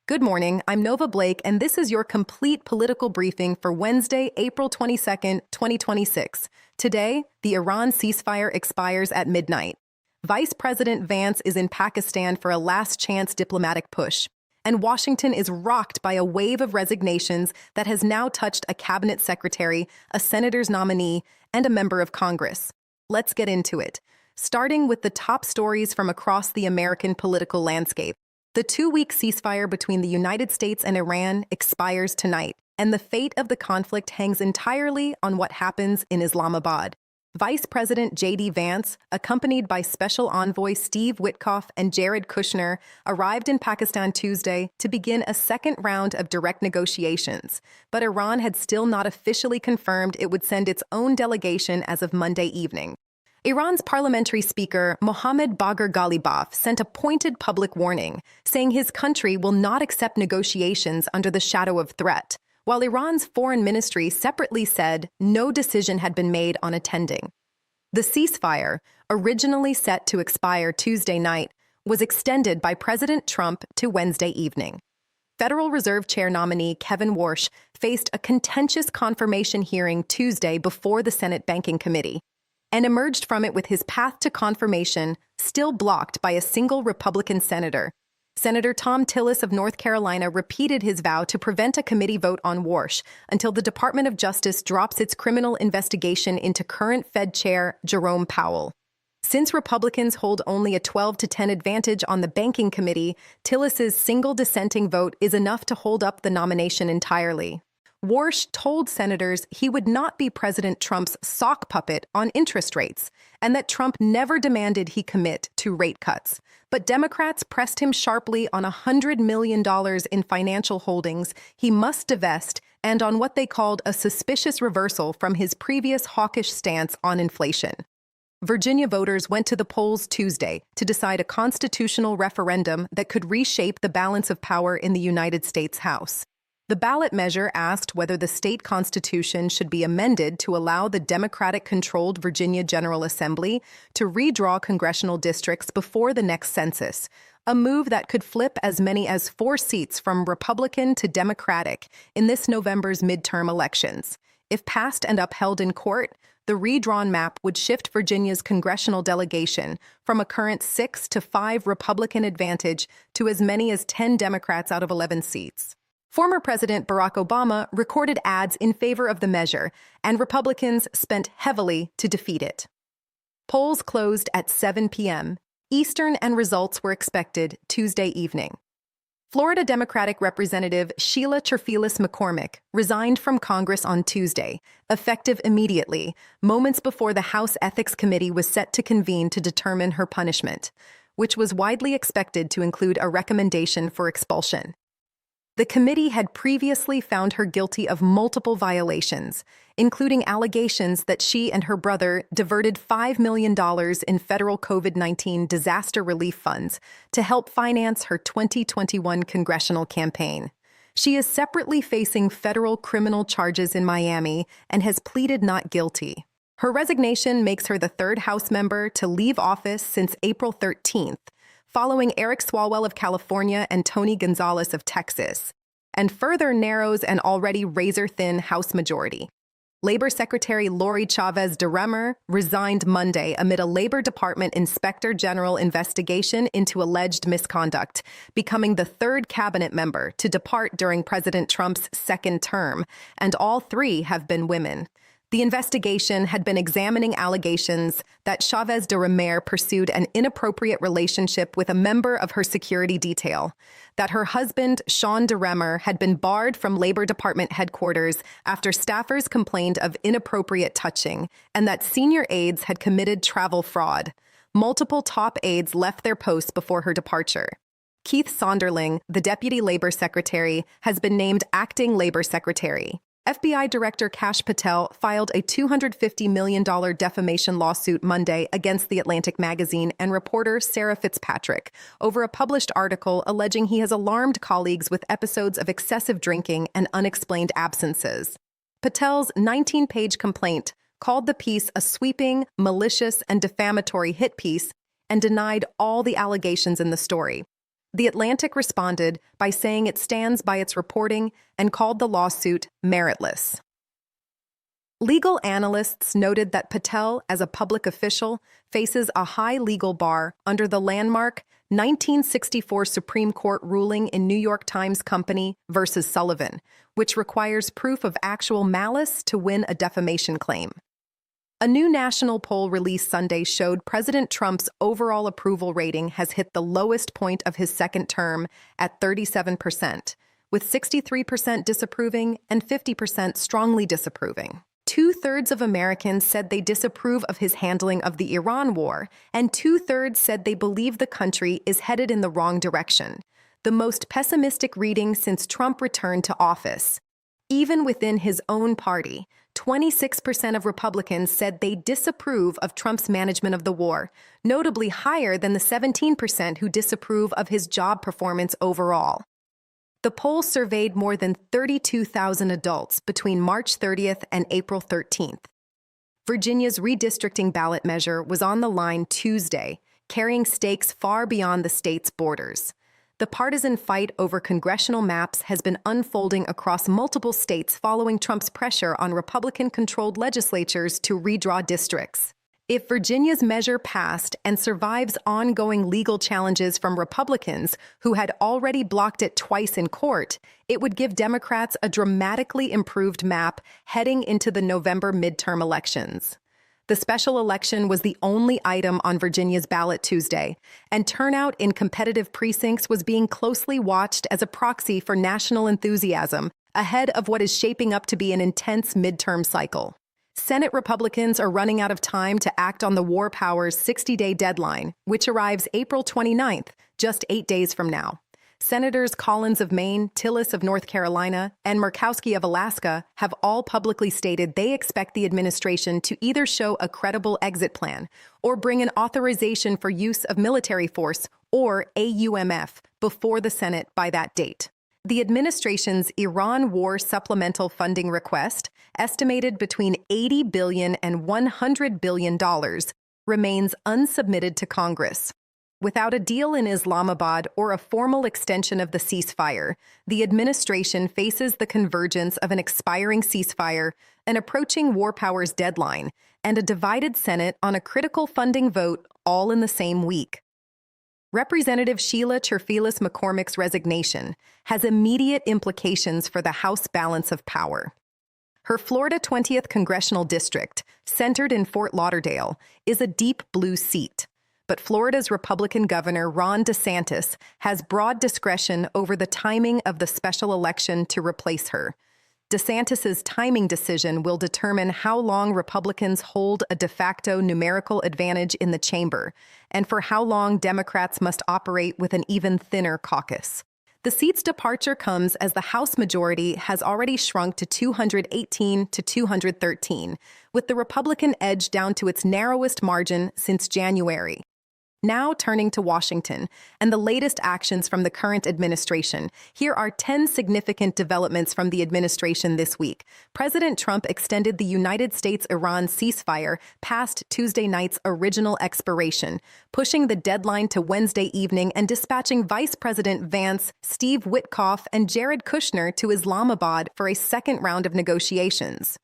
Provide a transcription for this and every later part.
Good morning, I'm Nova Blake, and this is your complete political briefing for Wednesday, April 22nd, 2026. Today, the Iran ceasefire expires at midnight. Vice President Vance is in Pakistan for a last-chance diplomatic push, and Washington is rocked by a wave of resignations that has now touched a cabinet secretary, a senator's nominee, and a member of Congress. Let's get into it, starting with the top stories from across the American political landscape. The 2-week ceasefire between the United States and Iran expires tonight, and the fate of the conflict hangs entirely on what happens in Islamabad. Vice President J.D. Vance, accompanied by Special Envoy Steve Witkoff and Jared Kushner, arrived in Pakistan Tuesday to begin a second round of direct negotiations, but Iran had still not officially confirmed it would send its own delegation as of Monday evening. Iran's parliamentary speaker, Mohammad Bagher Ghalibaf, sent a pointed public warning, saying his country will not accept negotiations under the shadow of threat, while Iran's foreign ministry separately said no decision had been made on attending. The ceasefire, originally set to expire Tuesday night, was extended by President Trump to Wednesday evening. Federal Reserve Chair nominee Kevin Warsh faced a contentious confirmation hearing Tuesday before the Senate Banking Committee, and emerged from it with his path to confirmation still blocked by a single Republican senator. Senator Tom Tillis of North Carolina repeated his vow to prevent a committee vote on Warsh until the Department of Justice drops its criminal investigation into current Fed Chair Jerome Powell. Since Republicans hold only a 12-10 advantage on the Banking Committee, Tillis's single dissenting vote is enough to hold up the nomination entirely. Warsh told senators he would not be President Trump's sock puppet on interest rates, and that Trump never demanded he commit to rate cuts. But Democrats pressed him sharply on $100 million in financial holdings he must divest and on what they called a suspicious reversal from his previous hawkish stance on inflation. Virginia voters went to the polls Tuesday to decide a constitutional referendum that could reshape the balance of power in the United States House. The ballot measure asked whether the state constitution should be amended to allow the Democratic-controlled Virginia General Assembly to redraw congressional districts before the next census, a move that could flip as many as 4 seats from Republican to Democratic in this November's midterm elections. If passed and upheld in court, the redrawn map would shift Virginia's congressional delegation from a current 6 to 5 Republican advantage to as many as 10 Democrats out of 11 seats. Former President Barack Obama recorded ads in favor of the measure, and Republicans spent heavily to defeat it. Polls closed at 7 p.m. Eastern, and results were expected Tuesday evening. Florida Democratic Representative Sheila Cherfilus-McCormick resigned from Congress on Tuesday, effective immediately, moments before the House Ethics Committee was set to convene to determine her punishment, which was widely expected to include a recommendation for expulsion. The committee had previously found her guilty of multiple violations, including allegations that she and her brother diverted $5 million in federal COVID-19 disaster relief funds to help finance her 2021 congressional campaign. She is separately facing federal criminal charges in Miami and has pleaded not guilty. Her resignation makes her the third House member to leave office since April 13th, following Eric Swalwell of California and Tony Gonzalez of Texas, and further narrows an already razor-thin House majority. Labor Secretary Lori Chavez-DeRemer resigned Monday amid a Labor Department Inspector General investigation into alleged misconduct, becoming the third cabinet member to depart during President Trump's second term, and all 3 have been women. The investigation had been examining allegations that Chavez-DeRemer pursued an inappropriate relationship with a member of her security detail, that her husband, Sean DeRemer, had been barred from Labor Department headquarters after staffers complained of inappropriate touching, and that senior aides had committed travel fraud. Multiple top aides left their posts before her departure. Keith Sonderling, the Deputy Labor Secretary, has been named Acting Labor Secretary. FBI Director Kash Patel filed a $250 million defamation lawsuit Monday against The Atlantic magazine and reporter Sarah Fitzpatrick over a published article alleging he has alarmed colleagues with episodes of excessive drinking and unexplained absences. Patel's 19-page complaint called the piece a sweeping, malicious, and defamatory hit piece and denied all the allegations in the story. The Atlantic responded by saying it stands by its reporting and called the lawsuit meritless. Legal analysts noted that Patel, as a public official, faces a high legal bar under the landmark 1964 Supreme Court ruling in New York Times Company versus Sullivan, which requires proof of actual malice to win a defamation claim. A new national poll released Sunday showed President Trump's overall approval rating has hit the lowest point of his second term at 37%, with 63% disapproving and 50% strongly disapproving. Two-thirds of Americans said they disapprove of his handling of the Iran war, and two-thirds said they believe the country is headed in the wrong direction, the most pessimistic reading since Trump returned to office. Even within his own party, 26% of Republicans said they disapprove of Trump's management of the war, notably higher than the 17% who disapprove of his job performance overall. The poll surveyed more than 32,000 adults between March 30th and April 13th. Virginia's redistricting ballot measure was on the line Tuesday, carrying stakes far beyond the state's borders. The partisan fight over congressional maps has been unfolding across multiple states following Trump's pressure on Republican-controlled legislatures to redraw districts. If Virginia's measure passed and survives ongoing legal challenges from Republicans who had already blocked it twice in court, it would give Democrats a dramatically improved map heading into the November midterm elections. The special election was the only item on Virginia's ballot Tuesday, and turnout in competitive precincts was being closely watched as a proxy for national enthusiasm ahead of what is shaping up to be an intense midterm cycle. Senate Republicans are running out of time to act on the War Powers 60-day deadline, which arrives April 29th, just 8 days from now. Senators Collins of Maine, Tillis of North Carolina, and Murkowski of Alaska have all publicly stated they expect the administration to either show a credible exit plan or bring an authorization for use of military force, or AUMF, before the Senate by that date. The administration's Iran war supplemental funding request, estimated between $80 billion and $100 billion, remains unsubmitted to Congress. Without a deal in Islamabad or a formal extension of the ceasefire, the administration faces the convergence of an expiring ceasefire, an approaching war powers deadline, and a divided Senate on a critical funding vote all in the same week. Representative Sheila Cherfilus-McCormick's resignation has immediate implications for the House balance of power. Her Florida 20th congressional district, centered in Fort Lauderdale, is a deep blue seat. But Florida's Republican Governor Ron DeSantis has broad discretion over the timing of the special election to replace her. DeSantis's timing decision will determine how long Republicans hold a de facto numerical advantage in the chamber, and for how long Democrats must operate with an even thinner caucus. The seat's departure comes as the House majority has already shrunk to 218 to 213, with the Republican edge down to its narrowest margin since January. Now turning to Washington and the latest actions from the current administration, here are 10 significant developments from the administration this week. President Trump extended the United States-Iran ceasefire past Tuesday night's original expiration, pushing the deadline to Wednesday evening and dispatching Vice President Vance, Steve Witkoff, and Jared Kushner to Islamabad for a second round of negotiations.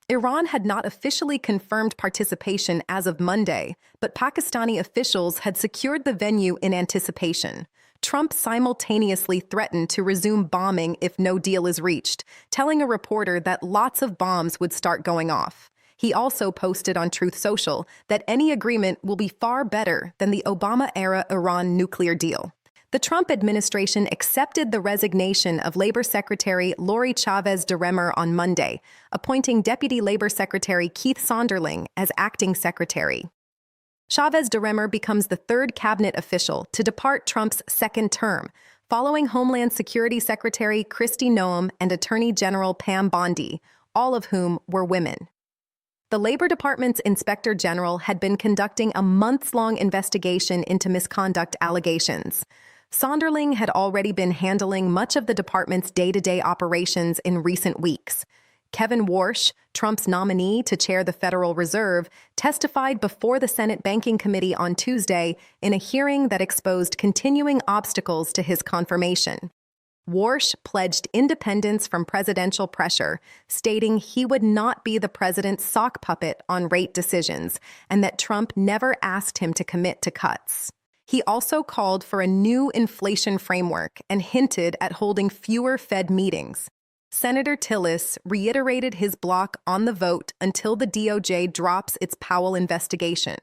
Iran had not officially confirmed participation as of Monday, but Pakistani officials had secured the venue in anticipation. Trump simultaneously threatened to resume bombing if no deal is reached, telling a reporter that lots of bombs would start going off. He also posted on Truth Social that any agreement will be far better than the Obama-era Iran nuclear deal. The Trump administration accepted the resignation of Labor Secretary Lori Chavez-DeRemer on Monday, appointing Deputy Labor Secretary Keith Sonderling as acting secretary. Chavez-DeRemer becomes the third cabinet official to depart Trump's second term, following Homeland Security Secretary Kristi Noem and Attorney General Pam Bondi, all of whom were women. The Labor Department's Inspector General had been conducting a months-long investigation into misconduct allegations. Sonderling had already been handling much of the department's day-to-day operations in recent weeks. Kevin Warsh, Trump's nominee to chair the Federal Reserve, testified before the Senate Banking Committee on Tuesday in a hearing that exposed continuing obstacles to his confirmation. Warsh pledged independence from presidential pressure, stating he would not be the president's sock puppet on rate decisions and that Trump never asked him to commit to cuts. He also called for a new inflation framework and hinted at holding fewer Fed meetings. Senator Tillis reiterated his block on the vote until the DOJ drops its Powell investigation,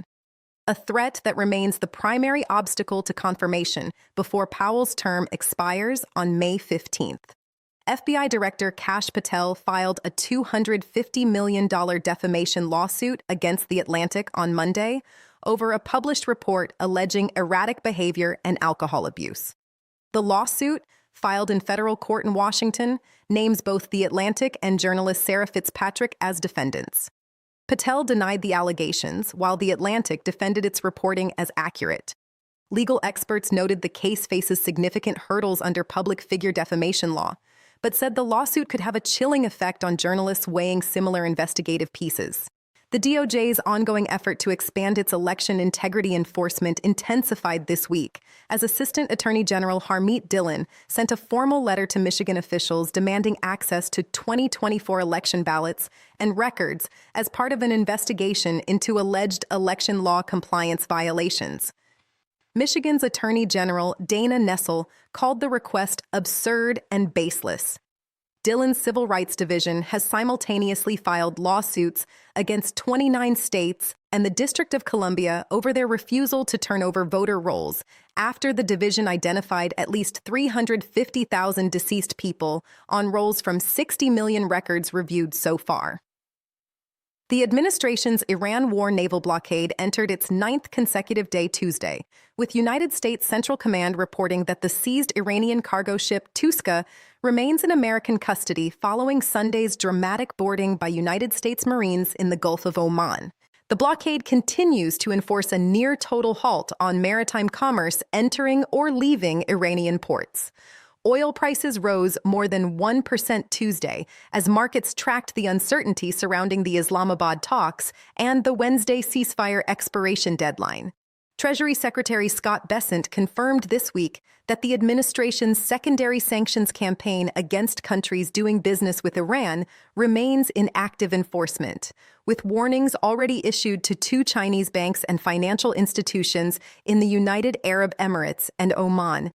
a threat that remains the primary obstacle to confirmation before Powell's term expires on May 15th. FBI Director Kash Patel filed a $250 million defamation lawsuit against The Atlantic on Monday over a published report alleging erratic behavior and alcohol abuse. The lawsuit, filed in federal court in Washington, names both The Atlantic and journalist Sarah Fitzpatrick as defendants. Patel denied the allegations, while The Atlantic defended its reporting as accurate. Legal experts noted the case faces significant hurdles under public figure defamation law, but said the lawsuit could have a chilling effect on journalists weighing similar investigative pieces. The DOJ's ongoing effort to expand its election integrity enforcement intensified this week, as Assistant Attorney General Harmeet Dillon sent a formal letter to Michigan officials demanding access to 2024 election ballots and records as part of an investigation into alleged election law compliance violations. Michigan's Attorney General Dana Nessel called the request absurd and baseless. Dillon's Civil Rights Division has simultaneously filed lawsuits against 29 states and the District of Columbia over their refusal to turn over voter rolls after the division identified at least 350,000 deceased people on rolls from 60 million records reviewed so far. The administration's Iran war naval blockade entered its 9th consecutive day Tuesday, with United States Central Command reporting that the seized Iranian cargo ship Tuska remains in American custody following Sunday's dramatic boarding by United States Marines in the Gulf of Oman. The blockade continues to enforce a near-total halt on maritime commerce entering or leaving Iranian ports. Oil prices rose more than 1% Tuesday as markets tracked the uncertainty surrounding the Islamabad talks and the Wednesday ceasefire expiration deadline. Treasury Secretary Scott Bessent confirmed this week that the administration's secondary sanctions campaign against countries doing business with Iran remains in active enforcement, with warnings already issued to 2 Chinese banks and financial institutions in the United Arab Emirates and Oman.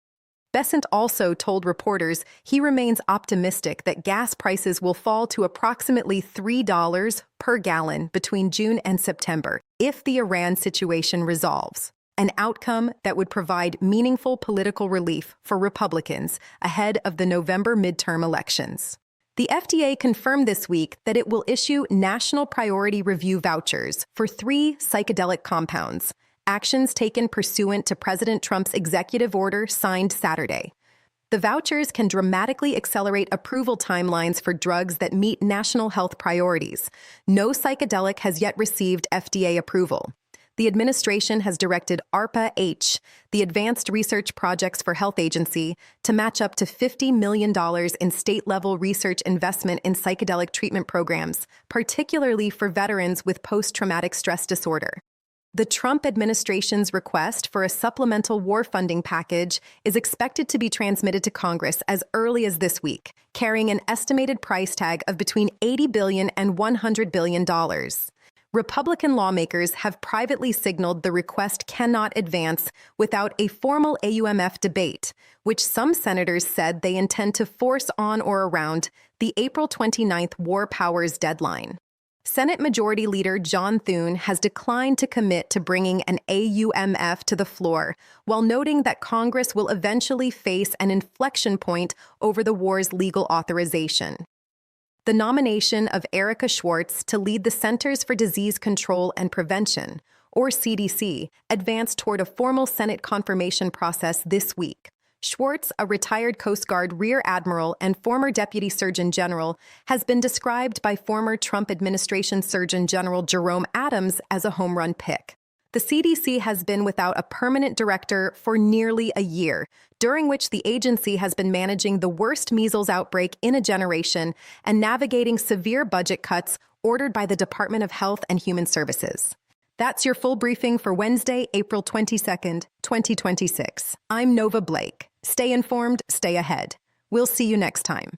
Bessent also told reporters he remains optimistic that gas prices will fall to approximately $3 per gallon between June and September if the Iran situation resolves, an outcome that would provide meaningful political relief for Republicans ahead of the November midterm elections. The FDA confirmed this week that it will issue National Priority Review vouchers for 3 psychedelic compounds, actions taken pursuant to President Trump's executive order signed Saturday. The vouchers can dramatically accelerate approval timelines for drugs that meet national health priorities. No psychedelic has yet received FDA approval. The administration has directed ARPA-H, the Advanced Research Projects for Health Agency, to match up to $50 million in state-level research investment in psychedelic treatment programs, particularly for veterans with post-traumatic stress disorder. The Trump administration's request for a supplemental war funding package is expected to be transmitted to Congress as early as this week, carrying an estimated price tag of between $80 billion and $100 billion. Republican lawmakers have privately signaled the request cannot advance without a formal AUMF debate, which some senators said they intend to force on or around the April 29th War Powers deadline. Senate Majority Leader John Thune has declined to commit to bringing an AUMF to the floor, while noting that Congress will eventually face an inflection point over the war's legal authorization. The nomination of Erica Schwartz to lead the Centers for Disease Control and Prevention, or CDC, advanced toward a formal Senate confirmation process this week. Schwartz, a retired Coast Guard Rear Admiral and former Deputy Surgeon General, has been described by former Trump administration Surgeon General Jerome Adams as a home run pick. The CDC has been without a permanent director for nearly a year, during which the agency has been managing the worst measles outbreak in a generation and navigating severe budget cuts ordered by the Department of Health and Human Services. That's your full briefing for Wednesday, April 22nd, 2026. I'm Nova Blake. Stay informed, stay ahead. We'll see you next time.